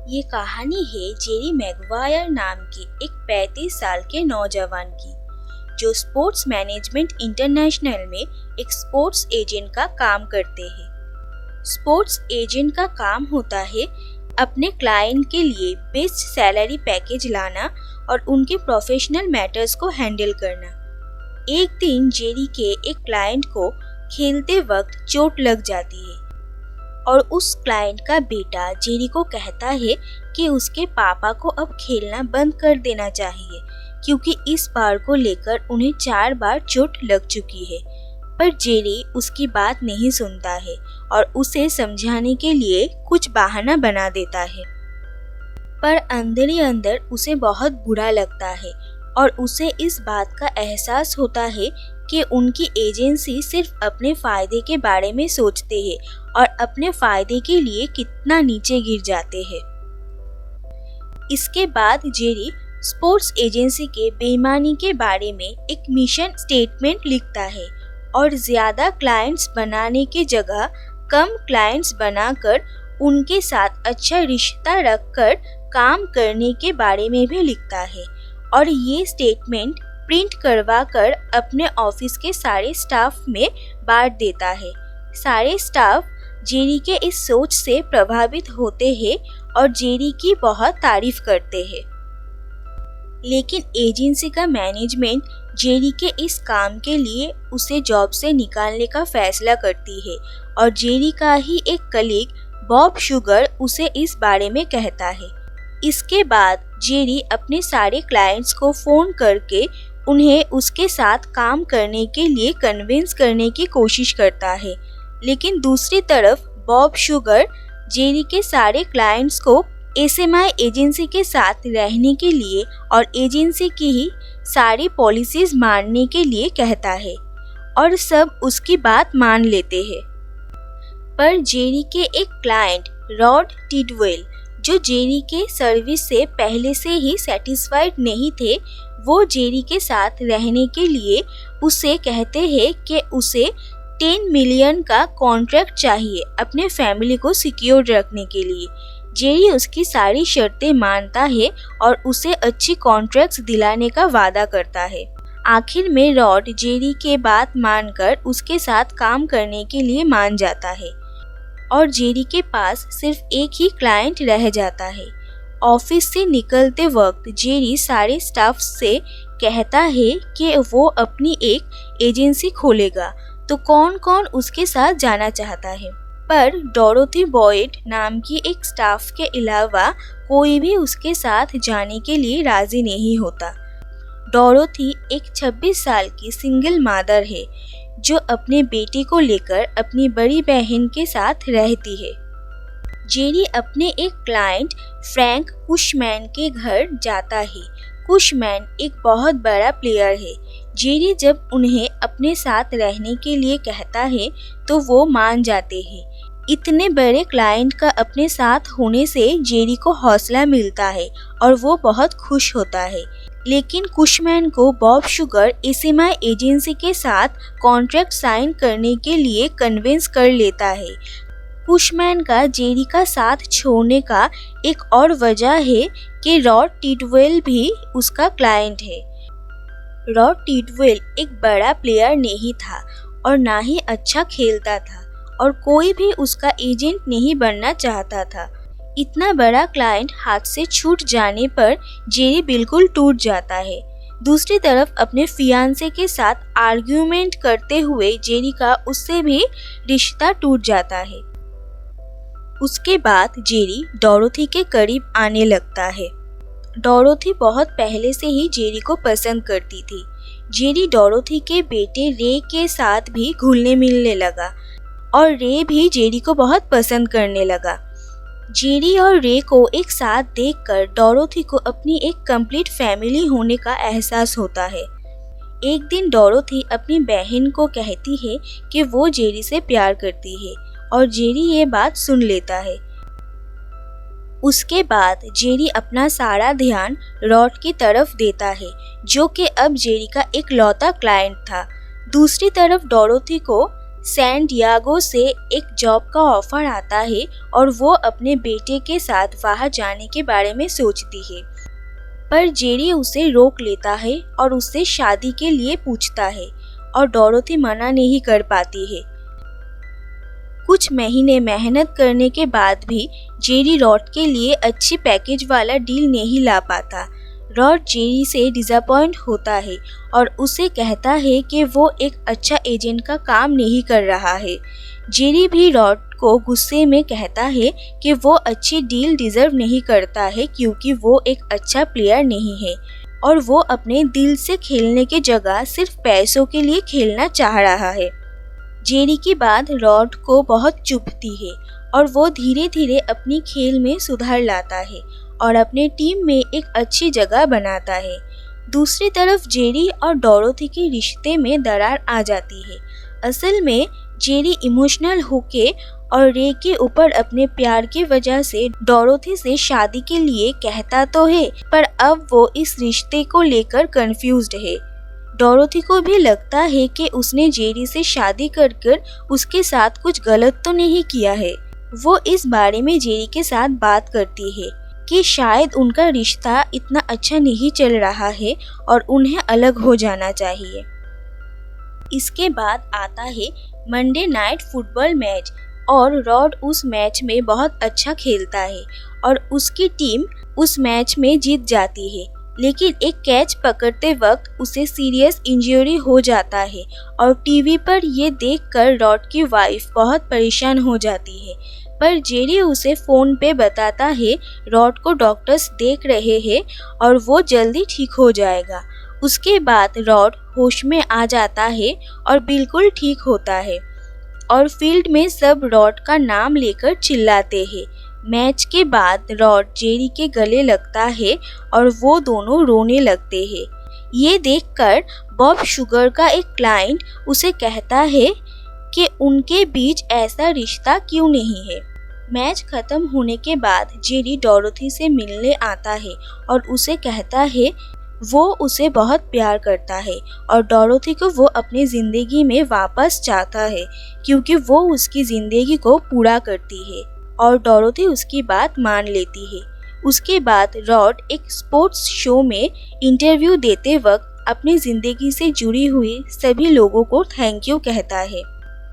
ये कहानी है जेरी मैगवायर नाम के एक 35 साल के नौजवान की, जो स्पोर्ट्स मैनेजमेंट इंटरनेशनल में एक स्पोर्ट्स एजेंट का काम करते हैं। स्पोर्ट्स एजेंट का काम होता है अपने क्लाइंट के लिए बेस्ट सैलरी पैकेज लाना और उनके प्रोफेशनल मैटर्स को हैंडल करना। एक दिन जेरी के एक क्लाइंट को खेलते वक्त चोट लग जाती है और उस क्लाइंट का बेटा जेरी को कहता है कि उसके पापा को अब खेलना बंद कर देना चाहिए, क्योंकि इस बार को लेकर उन्हें 4 बार चोट लग चुकी है। पर जेरी उसकी बात नहीं सुनता है और उसे समझाने के लिए कुछ बहाना बना देता है। पर अंदर ही अंदर उसे बहुत बुरा लगता है और उसे इस बात का एहसास होता है कि उनकी एजेंसी सिर्फ अपने फ़ायदे के बारे में सोचते हैं और अपने फ़ायदे के लिए कितना नीचे गिर जाते हैं। इसके बाद जेरी स्पोर्ट्स एजेंसी के बेईमानी के बारे में एक मिशन स्टेटमेंट लिखता है और ज़्यादा क्लाइंट्स बनाने की जगह कम क्लाइंट्स बनाकर उनके साथ अच्छा रिश्ता रखकर काम करने के बारे में भी लिखता है और ये स्टेटमेंट प्रिंट करवा कर अपने ऑफिस के सारे स्टाफ में बांट देता है। सारे स्टाफ जेरी के इस सोच से प्रभावित होते हैं और जेरी की बहुत तारीफ करते हैं। लेकिन एजेंसी का मैनेजमेंट जेरी के इस काम के लिए उसे जॉब से निकालने का फैसला करती है और जेरी का ही एक कलीग बॉब शुगर उसे इस बारे में कहता है। इसके बाद जेरी अपने सारे क्लाइंट्स को फ़ोन करके उन्हें उसके साथ काम करने के लिए कन्विंस करने की कोशिश करता है। लेकिन दूसरी तरफ बॉब शुगर जेरी के सारे क्लाइंट्स को एसएमआई एजेंसी के साथ रहने के लिए और एजेंसी की ही सारी पॉलिसीज मानने के लिए कहता है और सब उसकी बात मान लेते हैं। पर जेरी के एक क्लाइंट रॉड टिडवेल, जो जेरी के सर्विस से पहले से ही सेटिस्फाइड नहीं थे, वो जेरी के साथ रहने के लिए उसे कहते हैं कि उसे 10 मिलियन का कॉन्ट्रैक्ट चाहिए अपने फैमिली को सिक्योर रखने के लिए। जेरी उसकी सारी शर्तें मानता है और उसे अच्छी कॉन्ट्रैक्ट्स दिलाने का वादा करता है। आखिर में रॉड जेरी के बात मानकर उसके साथ काम करने के लिए मान जाता है और जेरी के पास सिर्फ एक ही क्लाइंट रह जाता है। ऑफिस से निकलते वक्त जेरी सारे स्टाफ से कहता है कि वो अपनी एक एजेंसी खोलेगा, तो कौन कौन उसके साथ जाना चाहता है। पर डोरोथी बॉयड नाम की एक स्टाफ के अलावा कोई भी उसके साथ जाने के लिए राजी नहीं होता। डोरोथी एक 26 साल की सिंगल मदर है जो अपने बेटे को लेकर अपनी बड़ी बहन के साथ रहती है। जेरी अपने एक क्लाइंट फ्रैंक कुशमैन के घर जाता है। कुशमैन एक बहुत बड़ा प्लेयर है। जेरी जब उन्हें अपने साथ रहने के लिए कहता है तो वो मान जाते हैं। इतने बड़े क्लाइंट का अपने साथ होने से जेरी को हौसला मिलता है और वो बहुत खुश होता है। लेकिन कुशमैन को बॉब शुगर एसएमआई एजेंसी के साथ कॉन्ट्रैक्ट साइन करने के लिए कन्विंस कर लेता है। कुशमैन का जेरी का साथ छोड़ने का एक और वजह है कि रॉड टिडवेल भी उसका क्लाइंट है। रॉड टिडवेल एक बड़ा प्लेयर नहीं था और ना ही अच्छा खेलता था और कोई भी उसका एजेंट नहीं बनना चाहता था। इतना बड़ा क्लाइंट हाथ से छूट जाने पर जेरी बिल्कुल टूट जाता है। दूसरी तरफ अपने फियांसे के साथ आर्ग्यूमेंट करते हुए जेरी का उससे भी रिश्ता टूट जाता है। उसके बाद जेरी डोरोथी के करीब आने लगता है। डोरोथी बहुत पहले से ही जेरी को पसंद करती थी। जेरी डोरोथी के बेटे रे के साथ भी घुलने मिलने लगा और रे भी जेरी को बहुत पसंद करने लगा। जेरी और रे को एक साथ देखकर डोरोथी को अपनी एक कंप्लीट फैमिली होने का एहसास होता है। एक दिन डोरोथी अपनी बहन को कहती है कि वो जेरी से प्यार करती है और जेरी ये बात सुन लेता है। उसके बाद जेरी अपना सारा ध्यान रॉड की तरफ देता है, जो कि अब जेरी का एक लौता क्लाइंट था। दूसरी तरफ डोरोथी को सैन डियागो से एक जॉब का ऑफर आता है और वो अपने बेटे के साथ वहां जाने के बारे में सोचती है, पर जेरी उसे रोक लेता है और उससे शादी के लिए पूछता है और डोरोथी मना नहीं कर पाती है। कुछ महीने मेहनत करने के बाद भी जेरी रॉड के लिए अच्छी पैकेज वाला डील नहीं ला पाता। रॉड जेरी से डिसअपॉइंट होता है और उसे कहता है कि वो एक अच्छा एजेंट का काम नहीं कर रहा है। जेरी भी रॉड को गुस्से में कहता है कि वो अच्छी डील डिजर्व नहीं करता है क्योंकि वो एक अच्छा प्लेयर नहीं है और वो अपने दिल से खेलने के जगह सिर्फ पैसों के लिए खेलना चाह रहा है। जेरी की बात रॉड को बहुत चुभती है और वो धीरे धीरे अपनी खेल में सुधार लाता है और अपने टीम में एक अच्छी जगह बनाता है। दूसरी तरफ जेरी और डोरोथी के रिश्ते में दरार आ जाती है। असल में जेरी इमोशनल होके और रे के ऊपर अपने प्यार की वजह से डोरोथी से शादी के लिए कहता तो है, पर अब वो इस रिश्ते को लेकर कंफ्यूज्ड है। डोरोथी को भी लगता है कि उसने जेरी से शादी कर उसके साथ कुछ गलत तो नहीं किया है। वो इस बारे में जेरी के साथ बात करती है कि शायद उनका रिश्ता इतना अच्छा नहीं चल रहा है और उन्हें अलग हो जाना चाहिए। इसके बाद आता है मंडे नाइट फुटबॉल मैच और रॉड उस मैच में बहुत अच्छा खेलता है और उसकी टीम उस मैच में जीत जाती है, लेकिन एक कैच पकड़ते वक्त उसे सीरियस इंजरी हो जाता है और टीवी पर ये देखकर रॉड की वाइफ बहुत परेशान हो जाती है, पर जेरी उसे फ़ोन पे बताता है रॉड को डॉक्टर्स देख रहे हैं और वो जल्दी ठीक हो जाएगा। उसके बाद रॉड होश में आ जाता है और बिल्कुल ठीक होता है और फील्ड में सब रॉड का नाम लेकर चिल्लाते हैं। मैच के बाद रॉड जेरी के गले लगता है और वो दोनों रोने लगते हैं। ये देखकर बॉब शुगर का एक क्लाइंट उसे कहता है कि उनके बीच ऐसा रिश्ता क्यों नहीं है। मैच खत्म होने के बाद जेरी डोरोथी से मिलने आता है और उसे कहता है वो उसे बहुत प्यार करता है और डोरोथी को वो अपनी ज़िंदगी में वापस चाहता है क्योंकि वो उसकी ज़िंदगी को पूरा करती है और डोरोथी उसकी बात मान लेती है। उसके बाद रॉड एक स्पोर्ट्स शो में इंटरव्यू देते वक्त अपनी ज़िंदगी से जुड़ी हुई सभी लोगों को थैंक यू कहता है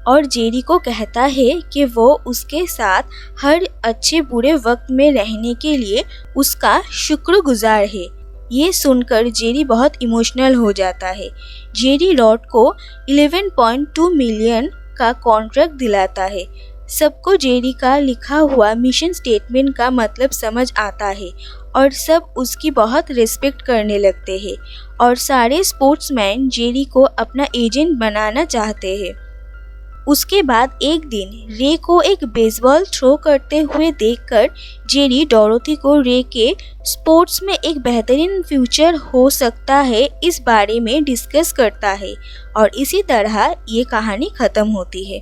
और जेरी को कहता है कि वो उसके साथ हर अच्छे बुरे वक्त में रहने के लिए उसका शुक्रगुजार है। ये सुनकर जेरी बहुत इमोशनल हो जाता है। जेरी रॉड को 11.2 मिलियन का कॉन्ट्रैक्ट दिलाता है। सबको जेरी का लिखा हुआ मिशन स्टेटमेंट का मतलब समझ आता है और सब उसकी बहुत रिस्पेक्ट करने लगते हैं और सारे स्पोर्ट्समैन जेरी को अपना एजेंट बनाना चाहते हैं। उसके बाद एक दिन रे को एक बेसबॉल थ्रो करते हुए देखकर जेरी डोरोथी को रे के स्पोर्ट्स में एक बेहतरीन फ्यूचर हो सकता है इस बारे में डिस्कस करता है और इसी तरह ये कहानी ख़त्म होती है।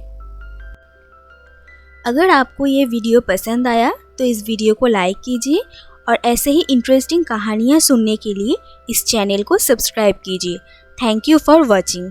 अगर आपको ये वीडियो पसंद आया तो इस वीडियो को लाइक कीजिए और ऐसे ही इंटरेस्टिंग कहानियाँ सुनने के लिए इस चैनल को सब्सक्राइब कीजिए। Thank you for watching.